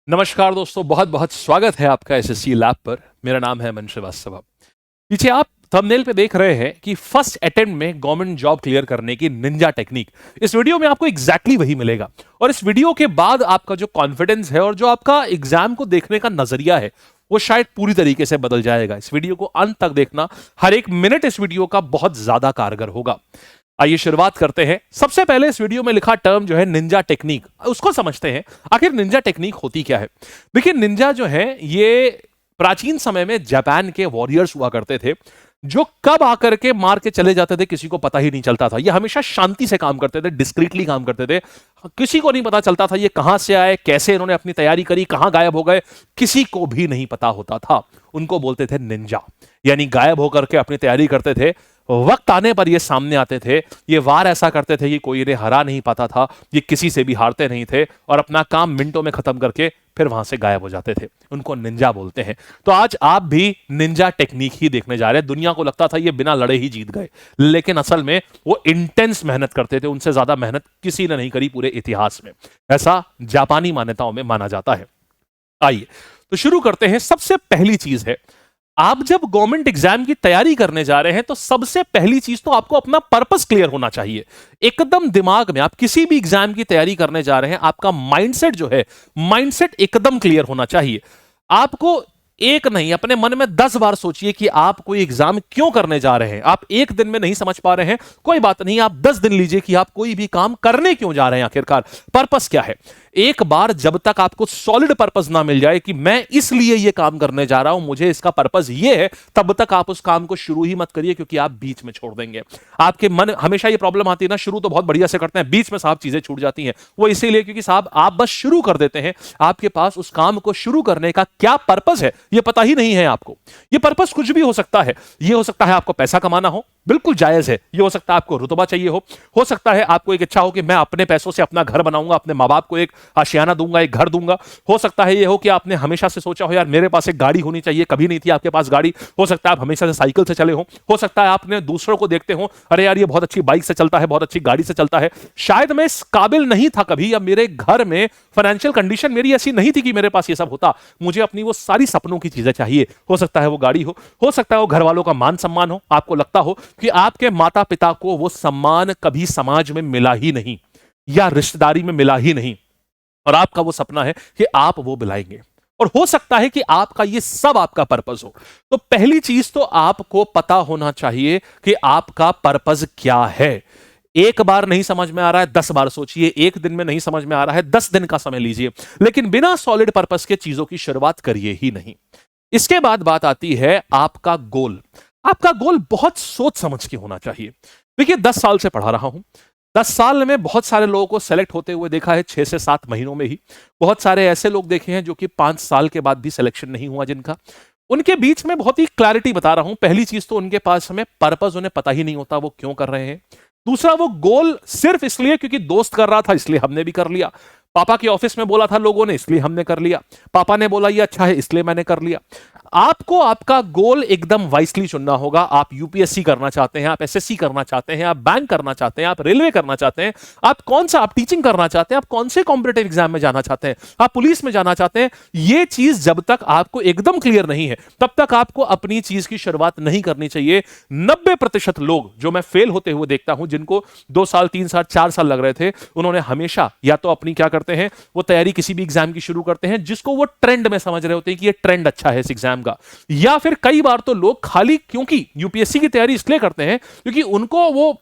नमस्कार दोस्तों, बहुत बहुत स्वागत है आपका एसएससी लैब पर। मेरा नाम है मन श्रीवास्तव। पीछे आप थंबनेल पे देख रहे हैं कि फर्स्ट अटेम्प्ट में गवर्नमेंट जॉब क्लियर करने की निंजा टेक्निक। इस वीडियो में आपको एग्जैक्टली वही मिलेगा और इस वीडियो के बाद आपका जो कॉन्फिडेंस है और जो आपका एग्जाम को देखने का नजरिया है वो शायद पूरी तरीके से बदल जाएगा। इस वीडियो को अंत तक देखना, हर एक मिनट इस वीडियो का बहुत ज्यादा कारगर होगा। आइए शुरुआत करते हैं। सबसे पहले इस वीडियो में लिखा टर्म जो है निंजा टेक्निक, उसको समझते हैं। आखिर निंजा टेक्निक होती क्या है? देखिए, निंजा जो है ये प्राचीन समय में जापान के वॉरियर्स हुआ करते थे जो कब आकर के मार के चले जाते थे किसी को पता ही नहीं चलता था। ये हमेशा शांति से काम करते थे, डिस्क्रीटली काम करते थे। किसी को नहीं पता चलता था ये कहां से आए, कैसे इन्होंने अपनी तैयारी करी, कहां गायब हो गए, किसी को भी नहीं पता होता था। उनको बोलते थे निंजा, यानी गायब होकर के अपनी तैयारी करते थे। वक्त आने पर ये सामने आते थे। ये वार ऐसा करते थे कि कोई इन्हें हरा नहीं पाता था। ये किसी से भी हारते नहीं थे और अपना काम मिनटों में खत्म करके फिर वहां से गायब हो जाते थे। उनको निंजा बोलते हैं। तो आज आप भी निंजा टेक्निक ही देखने जा रहे हैं। दुनिया को लगता था ये बिना लड़े ही जीत गए, लेकिन असल में वो इंटेंस मेहनत करते थे। उनसे ज्यादा मेहनत किसी ने नहीं करी पूरे इतिहास में, ऐसा जापानी मान्यताओं में माना जाता है। आइए तो शुरू करते हैं। सबसे पहली चीज है, आप जब गवर्नमेंट एग्जाम की तैयारी करने जा रहे हैं तो सबसे पहली चीज तो आपको अपना पर्पस क्लियर होना चाहिए। एकदम दिमाग में, आप किसी भी एग्जाम की तैयारी करने जा रहे हैं, आपका माइंडसेट जो है, माइंडसेट एकदम क्लियर होना चाहिए। आपको एक नहीं, अपने मन में 10 बार सोचिए कि आप कोई एग्जाम क्यों करने जा रहे हैं। आप एक दिन में नहीं समझ पा रहे हैं, कोई बात नहीं, आप 10 दिन लीजिए कि आप कोई भी काम करने क्यों जा रहे हैं, आखिरकार पर्पस क्या है। एक बार जब तक आपको सॉलिड पर्पस ना मिल जाए कि मैं इसलिए ये काम करने जा रहा हूं, मुझे इसका पर्पस ये है, तब तक आप उस काम को शुरू ही मत करिए, क्योंकि आप बीच में छोड़ देंगे। आपके मन हमेशा ये प्रॉब्लम आती है ना, शुरू तो बहुत बढ़िया से करते हैं, बीच में साहब चीजें छूट जाती हैं। वो इसीलिए क्योंकि साहब आप बस शुरू कर देते हैं, आपके पास उस काम को शुरू करने का क्या पर्पस है ये पता ही नहीं है आपको। ये पर्पस कुछ भी हो सकता है। ये हो सकता है आपको पैसा कमाना हो, बिल्कुल जायज है। ये हो सकता है आपको रुतबा चाहिए हो सकता है आपको एक इच्छा हो कि मैं अपने पैसों से अपना घर बनाऊंगा, अपने माँ बाप को एक आशियाना दूंगा, एक घर दूंगा। हो सकता है ये हो कि आपने हमेशा से सोचा हो यार मेरे पास एक गाड़ी होनी चाहिए, कभी नहीं थी आपके पास गाड़ी। हो सकता है आप हमेशा से साइकिल से चले हो सकता है आपने दूसरों को देखते हो, अरे यार ये बहुत अच्छी बाइक से चलता है, बहुत अच्छी गाड़ी से चलता है। शायद मैं इस काबिल नहीं था कभी, या मेरे घर में फाइनेंशियल कंडीशन मेरी ऐसी नहीं थी कि मेरे पास ये सब होता। मुझे अपनी वो सारी सपनों की चीजें चाहिए। हो सकता है वो गाड़ी हो सकता है वो घर वालों का मान सम्मान हो। आपको लगता हो कि आपके माता पिता को वो सम्मान कभी समाज में मिला ही नहीं या रिश्तेदारी में मिला ही नहीं, और आपका वो सपना है कि आप वो दिलाएंगे। और हो सकता है कि आपका ये सब आपका पर्पस हो। तो पहली चीज तो आपको पता होना चाहिए कि आपका पर्पस क्या है। एक बार नहीं समझ में आ रहा है, 10 बार सोचिए। एक दिन में नहीं समझ में आ रहा है, 10 दिन का समय लीजिए, लेकिन बिना सॉलिड पर्पस के चीजों की शुरुआत करिए ही नहीं। इसके बाद बात आती है आपका गोल। आपका गोल बहुत सोच समझ के होना चाहिए। देखिए, 10 साल से पढ़ा रहा हूं। 10 साल में बहुत सारे लोगों को सेलेक्ट होते हुए देखा है 6 से 7 महीनों में ही। बहुत सारे ऐसे लोग देखे हैं जो कि 5 साल के बाद भी सिलेक्शन नहीं हुआ जिनका। उनके बीच में बहुत ही क्लैरिटी बता रहा हूं। पहली चीज तो उनके पास हमें पर्पस उन्हें पता ही नहीं होता वो क्यों कर रहे हैं। दूसरा, वो गोल सिर्फ इसलिए क्योंकि दोस्त कर रहा था इसलिए हमने भी कर लिया, पापा के ऑफिस में बोला था लोगों ने इसलिए हमने कर लिया, पापा ने बोला ये अच्छा है इसलिए मैंने कर लिया। आपको आपका गोल एकदम वाइसली चुनना होगा। आप यूपीएससी करना चाहते हैं, आप एसएससी करना चाहते हैं, आप बैंक करना चाहते हैं, आप रेलवे करना चाहते हैं, आप टीचिंग करना चाहते हैं, आप कौन से कॉम्पिटेटिव एग्जाम में जाना चाहते हैं, आप पुलिस में जाना चाहते हैं, ये चीज जब तक आपको एकदम क्लियर नहीं है तब तक आपको अपनी चीज की शुरुआत नहीं करनी चाहिए। 90% लोग जो मैं फेल होते हुए देखता हूं, जिनको 2 साल 3 साल 4 साल लग रहे थे, उन्होंने हमेशा या तो अपनी क्या करते हैं, वो तैयारी किसी भी एग्जाम की शुरू करते हैं जिसको वो ट्रेंड में समझ रहे होते हैं कि ये ट्रेंड अच्छा है इस एग्जाम का। या फिर कई बार तो लोग खाली क्योंकि यूपीएससी की तैयारी इसलिए करते हैं क्योंकि उनको वो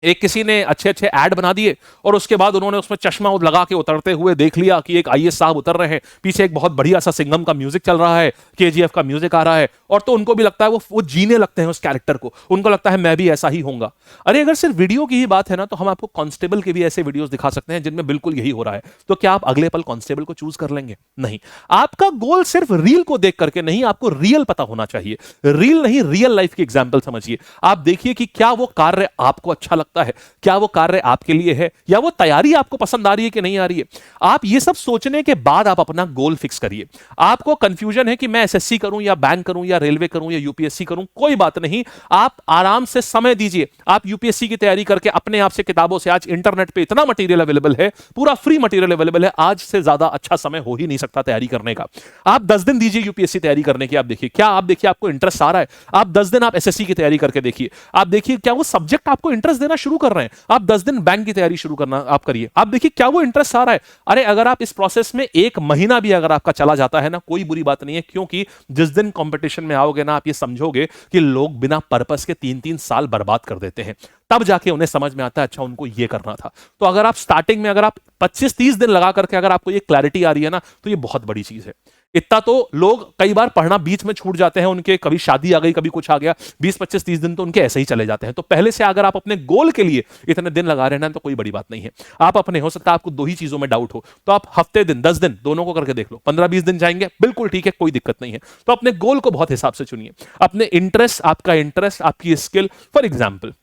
एक किसी ने अच्छे अच्छे ऐड बना दिए और उसके बाद उन्होंने उसमें चश्मा लगा के उतरते हुए देख लिया कि एक आईएएस साहब उतर रहे हैं, पीछे एक बहुत बढ़िया सा सिंघम का म्यूजिक चल रहा है, केजीएफ का म्यूजिक आ रहा है, और तो उनको भी लगता है वो जीने लगते हैं उस कैरेक्टर को। उनको लगता है मैं भी ऐसा ही होऊंगा। अरे अगर सिर्फ वीडियो की ही बात है ना, तो हम आपको कांस्टेबल के भी ऐसे वीडियोस दिखा सकते हैं जिनमें बिल्कुल यही हो रहा है। तो क्या आप अगले पल कांस्टेबल को चूज कर लेंगे? नहीं। आपका गोल सिर्फ रील को देख करके नहीं, आपको रियल पता होना चाहिए। रील नहीं, रियल लाइफ की एग्जाम्पल समझिए। आप देखिए कि क्या वो कार्य आपको अच्छा लगता लगता है, क्या वो कार्य आपके लिए है, या वो तैयारी आपको पसंद आ रही है कि नहीं आ रही है। आप ये सब सोचने के बाद आप अपना गोल फिक्स करिए। आपको कंफ्यूजन है कि मैं एसएससी करूं या बैंक करूं या रेलवे करूं या यूपीएससी करूं, कोई बात नहीं, आप आराम से समय दीजिए। आप यूपीएससी की तैयारी करके अपने आप से किताबों से, आज इंटरनेट पे इतना मटेरियल अवेलेबल है, पूरा फ्री मटेरियल अवेलेबल है, आज से ज्यादा अच्छा समय हो ही नहीं सकता तैयारी करने का। आप 10 दिन दीजिए यूपीएससी तैयारी करने की, आप देखिए क्या, आप देखिए आपको इंटरेस्ट आ रहा है। आप 10 दिन आप एसएससी की तैयारी करके देखिए, आप देखिए क्या वो सब्जेक्ट आपको इंटरेस्ट देना शुरू कर रहे हैं। आप 10 दिन बैंक की तैयारी शुरू करना आप करिए, आप देखिए क्या वो इंटरेस्ट आ रहा है। अरे अगर आप इस प्रोसेस में 1 महीना भी अगर आपका चला जाता है ना, कोई बुरी बात नहीं है, क्योंकि जिस दिन कंपटीशन में आओगे ना, आप ये समझोगे कि लोग बिना पर्पस के 3-3 साल बर्बाद कर देते हैं, तब जाके उन्हें समझ में आता है अच्छा उनको ये करना था। तो अगर आप स्टार्टिंग में अगर आप 25-30 दिन लगा करके अगर आपको ये क्लैरिटी आ रही है ना, तो ये बहुत बड़ी चीज है। इतना तो लोग कई बार पढ़ना बीच में छूट जाते हैं, उनके कभी शादी आ गई, कभी कुछ आ गया, 20-25-30 दिन तो उनके ऐसे ही चले जाते हैं। तो पहले से अगर आप अपने गोल के लिए इतने दिन लगा रहे हैं तो कोई बड़ी बात नहीं है। आप अपने, हो सकता है आपको 2 ही चीजों में डाउट हो, तो आप हफ्ते दिन 10 दिन दोनों को करके देख लो, 15-20 दिन जाएंगे, बिल्कुल ठीक है, कोई दिक्कत नहीं है। तो अपने गोल को बहुत हिसाब से चुनिए, अपने इंटरेस्ट, आपका इंटरेस्ट, आपकी स्किल। फॉर एग्जाम्पल,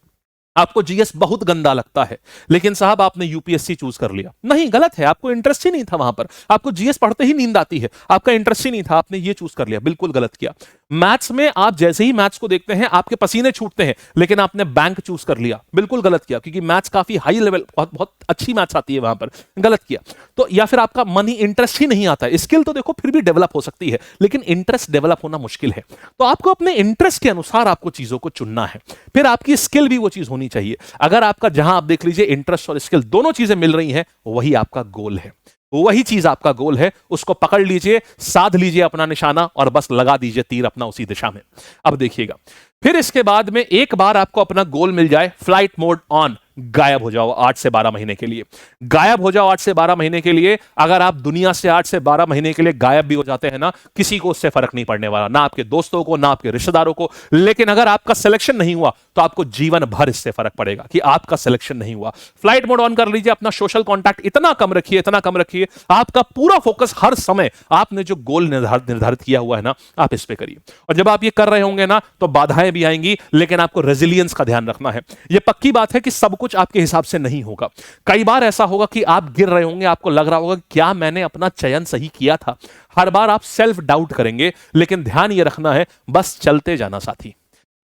आपको जीएस बहुत गंदा लगता है, लेकिन साहब आपने यूपीएससी चूज कर लिया, नहीं गलत है, आपको इंटरेस्ट ही नहीं था वहां पर, आपको जीएस पढ़ते ही नींद आती है, आपका इंटरेस्ट ही नहीं था, आपने ये चूज कर लिया, बिल्कुल गलत किया। मैथ्स में आप जैसे ही मैथ्स को देखते हैं आपके पसीने छूटते हैं, लेकिन आपने बैंक चूज कर लिया, बिल्कुल गलत किया, क्योंकि मैथ्स काफी हाई लेवल, बहुत बहुत अच्छी मैथ्स आती है वहां पर, गलत किया। तो या फिर आपका मन ही, इंटरेस्ट ही नहीं आता है। स्किल तो देखो फिर भी डेवलप हो सकती है, लेकिन इंटरेस्ट डेवलप होना मुश्किल है। तो आपको अपने इंटरेस्ट के अनुसार आपको चीजों को चुनना है, फिर आपकी स्किल भी वो चीज होनी चाहिए। अगर आपका, जहां आप देख लीजिए इंटरेस्ट और स्किल दोनों चीजें मिल रही हैं, वही आपका गोल है, वही चीज आपका गोल है। उसको पकड़ लीजिए, साध लीजिए अपना निशाना और बस लगा दीजिए तीर अपना उसी दिशा में। अब देखिएगा, फिर इसके बाद में एक बार आपको अपना गोल मिल जाए, फ्लाइट मोड ऑन, गायब हो जाओ 8 से 12 महीने के लिए, गायब हो जाओ 8 से 12 महीने के लिए। अगर आप दुनिया से 8 से 12 महीने के लिए गायब भी हो जाते हैं ना, किसी को उससे फर्क नहीं पड़ने वाला, ना आपके दोस्तों को, ना आपके रिश्तेदारों को। लेकिन अगर आपका सिलेक्शन नहीं हुआ तो आपको जीवन भर इससे फर्क पड़ेगा कि आपका सिलेक्शन नहीं हुआ। फ्लाइट मोड ऑन कर लीजिए, अपना सोशल कॉन्टैक्ट इतना कम रखिए, इतना कम रखिए, आपका पूरा फोकस हर समय आपने जो गोल निर्धारित किया हुआ है ना, आप इस पे करिए। और जब आप ये कर रहे होंगे ना, तो बाधाएं भी आएंगी, लेकिन आपको रेजिलियंस का ध्यान रखना है। यह पक्की बात है कि सब कुछ आपके हिसाब से नहीं होगा। कई बार ऐसा होगा कि आप गिर रहे होंगे, आपको लग रहा होगा क्या मैंने अपना चयन सही किया था। हर बार आप सेल्फ डाउट करेंगे, लेकिन ध्यान यह रखना है, बस चलते जाना साथी,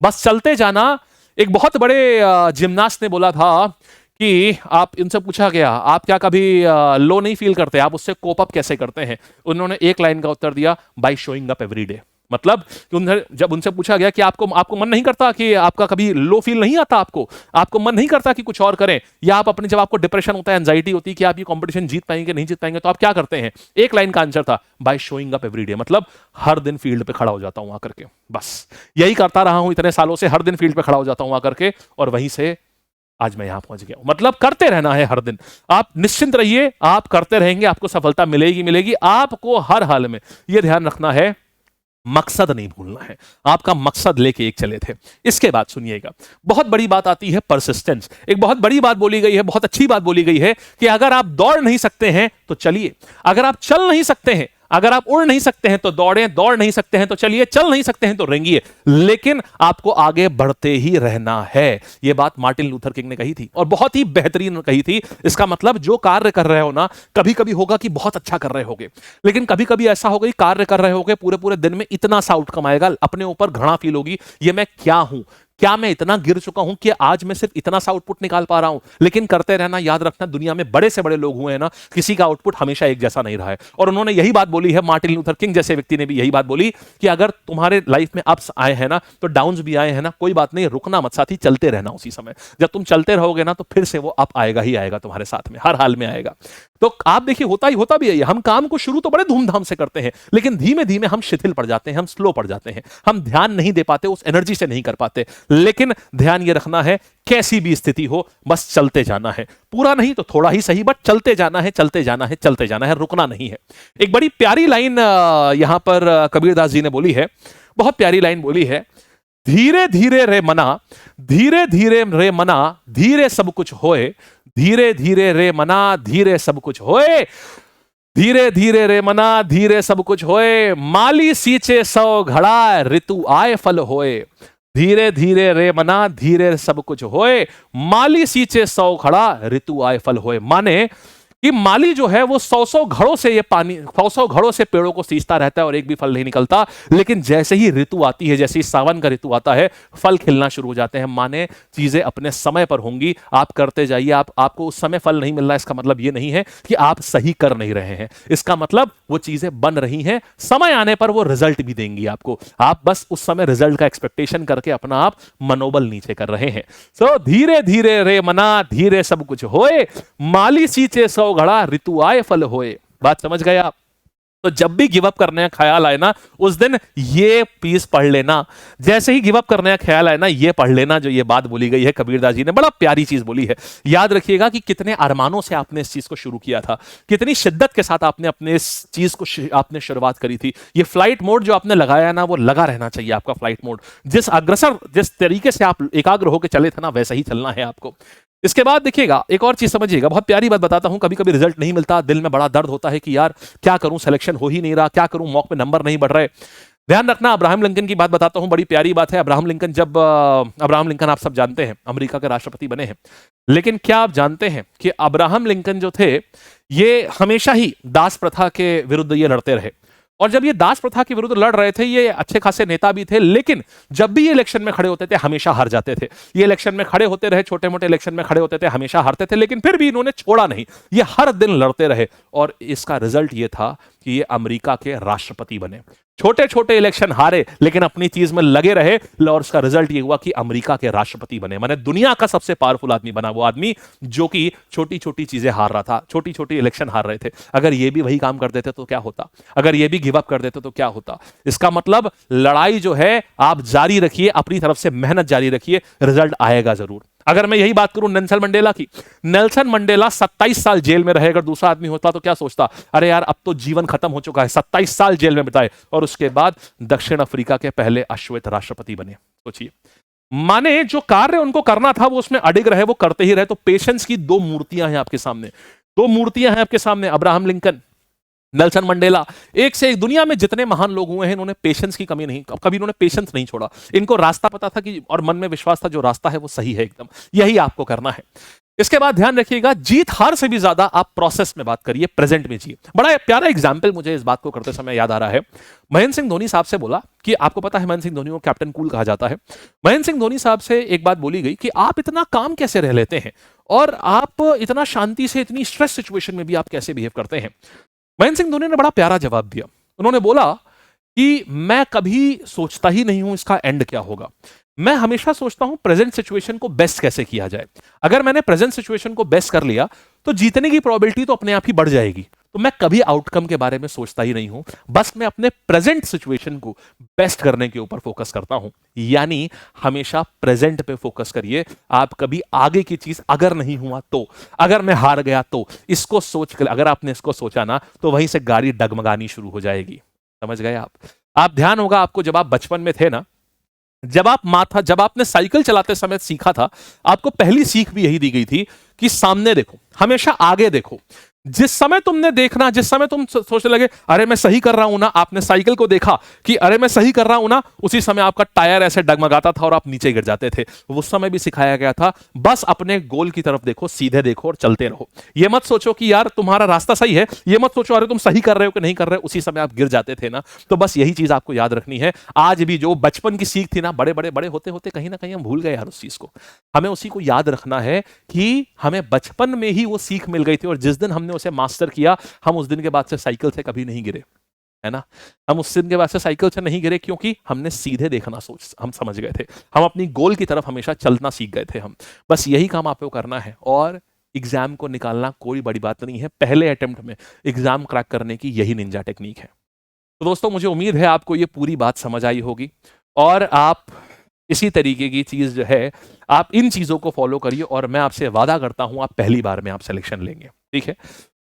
बस चलते जाना। एक बहुत बड़े जिमनास्ट ने बोला था कि आप, इनसे पूछा गया आप क्या कभी लो नहीं फील करते, आप उससे कोप अप कैसे करते हैं? उन्होंने एक लाइन का उत्तर दिया, by showing up every day. मतलब जब उनसे पूछा गया कि आपको मन नहीं करता कि आपका कभी लो फील नहीं आता, आपको मन नहीं करता कि कुछ और करें, या आप अपने, जब आपको डिप्रेशन होता है, एंजाइटी होती है कि आप ये कंपटीशन जीत पाएंगे नहीं जीत पाएंगे, तो आप क्या करते हैं? एक लाइन का आंसर था, by showing up every day. मतलब हर दिन फील्ड पे खड़ा हो जाता हूं आकर के, बस यही करता रहा हूं इतने सालों से, हर दिन फील्ड पे खड़ा हो जाता हूं आकर के, और वहीं से आज मैं यहां पहुंच गया हूं। मतलब करते रहना है हर दिन, आप निश्चिंत रहिए, आप करते रहेंगे, आपको सफलता मिलेगी मिलेगी। आपको हर हाल में यह ध्यान रखना है, मकसद नहीं भूलना है, आपका मकसद लेके एक चले थे। इसके बाद सुनिएगा, बहुत बड़ी बात आती है परसिस्टेंस। एक बहुत बड़ी बात बोली गई है, बहुत अच्छी बात बोली गई है कि अगर आप दौड़ नहीं सकते हैं तो चलिए, अगर आप चल नहीं सकते हैं, अगर आप उड़ नहीं सकते हैं तो दौड़ें, दौड़ नहीं सकते हैं तो चलिए, चल नहीं सकते हैं तो रेंगिए, लेकिन आपको आगे बढ़ते ही रहना है। यह बात मार्टिन लूथर किंग ने कही थी, और बहुत ही बेहतरीन कही थी। इसका मतलब जो कार्य कर रहे हो ना, कभी कभी होगा कि बहुत अच्छा कर रहे होगे, लेकिन कभी कभी ऐसा होगा कि कार्य कर रहे होगे, पूरे पूरे दिन में इतना सा आउटकम आएगा, अपने ऊपर घृणा फील होगी, ये मैं क्या हूं, क्या मैं इतना गिर चुका हूं कि आज मैं सिर्फ इतना सा आउटपुट निकाल पा रहा हूं। लेकिन करते रहना, याद रखना, दुनिया में बड़े से बड़े लोग हुए हैं ना, किसी का आउटपुट हमेशा एक जैसा नहीं रहा है। और उन्होंने यही बात बोली है, मार्टिन लूथर किंग जैसे व्यक्ति ने भी यही बात बोली कि अगर तुम्हारे लाइफ में अप्स आए हैं ना, तो डाउन्स भी आए हैं ना, कोई बात नहीं, रुकना मत साथी, चलते रहना उसी समय। जब तुम चलते रहोगे ना, तो फिर से वो अप आएगा ही आएगा तुम्हारे साथ में, हर हाल में आएगा। तो आप देखिए, होता भी है, हम काम को शुरू तो बड़े धूमधाम से करते हैं, लेकिन धीमे धीमे हम शिथिल पड़ जाते हैं, हम स्लो पड़ जाते हैं, हम ध्यान नहीं दे पाते, उस एनर्जी से नहीं कर पाते। लेकिन ध्यान ये रखना है, कैसी भी स्थिति हो, बस चलते जाना है, पूरा नहीं तो थोड़ा ही सही, बट चलते जाना है, चलते जाना है, चलते जाना है, रुकना नहीं है। एक बड़ी प्यारी लाइन यहां पर कबीरदास जी ने बोली है, बहुत प्यारी लाइन बोली है, धीरे धीरे रे मना, धीरे धीरे रे मना, धीरे सब कुछ होए, धीरे धीरे रे मना, धीरे सब कुछ होए, धीरे धीरे रे मना, धीरे सब कुछ होए, माली सींचे 100 घड़ा, ऋतु आए फल होए, धीरे धीरे रे मना धीरे सब कुछ होए, माली सींचे 100 घड़ा ऋतु आए फल होए। माने कि माली जो है वो 100 घड़ों से ये पानी 100 घड़ों से पेड़ों को सींचता रहता है और एक भी फल नहीं निकलता, लेकिन जैसे ही ऋतु आती है, जैसे ही सावन का ऋतु आता है, फल खिलना शुरू हो जाते हैं। माने चीजें अपने समय पर होंगी, आप करते जाइए। आपको उस समय फल नहीं मिल रहा, इसका मतलब ये नहीं है कि आप सही कर नहीं रहे हैं, इसका मतलब वो चीजें बन रही हैं, समय आने पर वो रिजल्ट भी देंगी आपको। आप बस उस समय रिजल्ट का एक्सपेक्टेशन करके अपना आप मनोबल नीचे कर रहे हैं। सो धीरे धीरे रे मना धीरे सब कुछ होए, माली सींचे 100 घड़ा ऋतु आए फल होए। बात समझ गए आप? तो जब भी गिव अप करने का ख्याल आए ना, उस दिन ये पीस पढ़ लेना। जैसे ही गिव अप करने का ख्याल आए ना, ये पढ़ लेना जो ये बात बोली गई है कबीरदास जी ने। बड़ा प्यारी चीज बोली है। याद रखिएगा कि कितने अरमानों से आपने इस चीज को शुरू किया था, कितनी शिद्दत के साथ आपने अपने इस चीज को आपने शुरुआत करी थी। ये फ्लाइट मोड जो आपने लगाया ना, वो लगा रहना चाहिए आपका फ्लाइट मोड। जिस तरीके से आप एकाग्र होकर चले थे ना, वैसा ही चलना है आपको। इसके बाद देखिएगा, एक और चीज समझिएगा, बहुत प्यारी बात बताता हूं। कभी कभी रिजल्ट नहीं मिलता, दिल में बड़ा दर्द होता है कि यार क्या करूं, सिलेक्शन हो ही नहीं रहा, क्या करूं, मॉक में नंबर नहीं बढ़ रहे। ध्यान रखना, अब्राहम लिंकन की बात बताता हूं, बड़ी प्यारी बात है। अब्राहम लिंकन आप सब जानते हैं, अमेरिका के राष्ट्रपति बने हैं। लेकिन क्या आप जानते हैं कि अब्राहम लिंकन जो थे, ये हमेशा ही दास प्रथा के विरुद्ध ये लड़ते रहे। और जब ये दास प्रथा के विरुद्ध लड़ रहे थे, ये अच्छे खासे नेता भी थे, लेकिन जब भी ये इलेक्शन में खड़े होते थे, हमेशा हार जाते थे। ये इलेक्शन में खड़े होते रहे, छोटे मोटे इलेक्शन में खड़े होते थे, हमेशा हारते थे, लेकिन फिर भी इन्होंने छोड़ा नहीं, ये हर दिन लड़ते रहे। और इसका रिजल्ट ये था कि ये अमेरिका के राष्ट्रपति बने। छोटे छोटे इलेक्शन हारे, लेकिन अपनी चीज में लगे रहे, और उसका रिजल्ट ये हुआ कि अमेरिका के राष्ट्रपति बने। माने दुनिया का सबसे पावरफुल आदमी बना वो आदमी जो कि छोटी छोटी चीजें हार रहा था, छोटी छोटी इलेक्शन हार रहे थे। अगर ये भी वही काम कर देते तो क्या होता, अगर ये भी गिव अप कर देते तो क्या होता। इसका मतलब लड़ाई जो है आप जारी रखिए, अपनी तरफ से मेहनत जारी रखिए, रिजल्ट आएगा जरूर। अगर मैं यही बात करूं नेल्सन मंडेला की, नेल्सन मंडेला 27 साल जेल में रहे। अगर दूसरा आदमी होता तो क्या सोचता, अरे यार अब तो जीवन खत्म हो चुका है, 27 साल जेल में बिताए और उसके बाद दक्षिण अफ्रीका के पहले अश्वेत राष्ट्रपति बने। सोचिए, माने जो कार्य उनको करना था वो उसमें अडिग रहे, वो करते ही रहे। तो पेशेंस की दो मूर्तियां हैं आपके सामने, दो मूर्तियां हैं आपके सामने, अब्राहम लिंकन, नेल्सन मंडेला। एक से एक दुनिया में जितने महान लोग हुए हैं, इन्होंने पेशेंस की कमी नहीं, कभी इन्होंने पेशेंस नहीं छोड़ा। इनको रास्ता पता था कि, और मन में विश्वास था जो रास्ता है वो सही है एकदम, यही आपको करना है। इसके बाद ध्यान रखिएगा, जीत हार से भी ज्यादा आप प्रोसेस में बात करिए, प्रेजेंट में जिए। बड़ा प्यारा एग्जाम्पल मुझे इस बात को करते समय याद आ रहा है। महेंद्र सिंह धोनी साहब से बोला कि आपको पता है महेंद्र सिंह धोनी को कैप्टन कूल कहा जाता है। महेंद्र सिंह धोनी साहब से एक बात बोली गई कि आप इतना काम कैसे रह लेते हैं और आप इतना शांति से, इतनी स्ट्रेस सिचुएशन में भी आप कैसे बिहेव करते हैं। महेंद्र सिंह धोनी ने बड़ा प्यारा जवाब दिया। उन्होंने बोला कि मैं कभी सोचता ही नहीं हूं इसका एंड क्या होगा, मैं हमेशा सोचता हूं प्रेजेंट सिचुएशन को बेस्ट कैसे किया जाए। अगर मैंने प्रेजेंट सिचुएशन को बेस्ट कर लिया तो जीतने की प्रोबेबिलिटी तो अपने आप ही बढ़ जाएगी। तो मैं कभी आउटकम के बारे में सोचता ही नहीं हूं, बस मैं अपने प्रेजेंट सिचुएशन को बेस्ट करने के ऊपर फोकस करता हूं। यानी हमेशा प्रेजेंट पे फोकस करिए। आप कभी आगे की चीज अगर नहीं हुआ तो, अगर मैं हार गया तो, इसको सोच कर, अगर आपने इसको सोचा ना, तो वहीं से गाड़ी डगमगानी शुरू हो जाएगी। समझ गए आप ध्यान होगा आपको, जब आप बचपन में थे ना, जब आपने साइकिल चलाते समय सीखा था, आपको पहली सीख भी यही दी गई थी कि सामने देखो, हमेशा आगे देखो। जिस समय तुमने देखना, जिस समय तुम सोचने लगे अरे मैं सही कर रहा हूं ना, आपने साइकिल को देखा कि अरे मैं सही कर रहा हूं ना, उसी समय आपका टायर ऐसे डगमगाता था और आप नीचे गिर जाते थे। उस समय भी सिखाया गया था बस अपने गोल की तरफ देखो, सीधे देखो और चलते रहो। ये मत सोचो कि यार तुम्हारा रास्ता सही है, ये मत सोचो अरे तुम सही कर रहे हो कि नहीं कर रहे हो, उसी समय आप गिर जाते थे ना। तो बस यही चीज आपको याद रखनी है। आज भी जो बचपन की सीख थी ना, बड़े होते होते कहीं ना कहीं हम भूल गए यार उस चीज को। हमें उसी को याद रखना है कि हमें बचपन में ही वो सीख मिल गई थी, और जिस दिन हमने उसे मास्टर किया, हम उस दिन के बाद से साइकिल से कभी नहीं गिरे, है ना। हम उस दिन के बाद से साइकिल से नहीं गिरे क्योंकि हमने सीधे देखना हम समझ गए थे, हम अपनी गोल की तरफ हमेशा चलना सीख गए थे हम। बस यही काम आपको करना है, और एग्जाम को निकालना कोई बड़ी बात नहीं है। पहले अटेम्प्ट में एग्जाम क्रैक करने की यही निंजा टेक्निक है। तो दोस्तों, मुझे उम्मीद है आपको ये पूरी बात समझ आई होगी, और आप इसी तरीके की चीज जो है, आप इन चीजों को फॉलो करिए, और मैं आपसे वादा करता हूं आप पहली बार में आप सिलेक्शन लेंगे। ठीक है,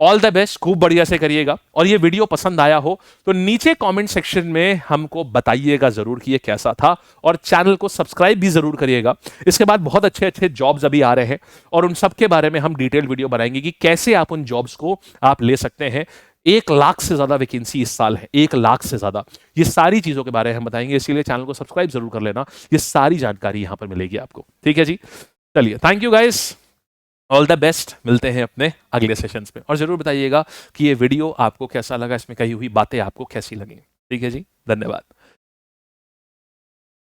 ऑल द बेस्ट, खूब बढ़िया से करिएगा। और ये वीडियो पसंद आया हो तो नीचे कमेंट सेक्शन में हमको बताइएगा जरूर कि ये कैसा था, और चैनल को सब्सक्राइब भी जरूर करिएगा। इसके बाद बहुत अच्छे अच्छे जॉब्स अभी आ रहे हैं, और उन सब के बारे में हम डिटेल वीडियो बनाएंगे कि कैसे आप उन जॉब्स को आप ले सकते हैं। 1 लाख से ज्यादा वैकेंसी इस साल है, 1 लाख से ज्यादा। ये सारी चीजों के बारे में हम बताएंगे, इसीलिए चैनल को सब्सक्राइब जरूर कर लेना, ये सारी जानकारी यहां पर मिलेगी आपको। ठीक है जी, चलिए, thank you guys, all the best. मिलते हैं अपने अगले सेशंस में, और जरूर बताइएगा कि ये वीडियो आपको कैसा लगा, इसमें कही हुई बातें आपको कैसी लगी। ठीक है जी, धन्यवाद।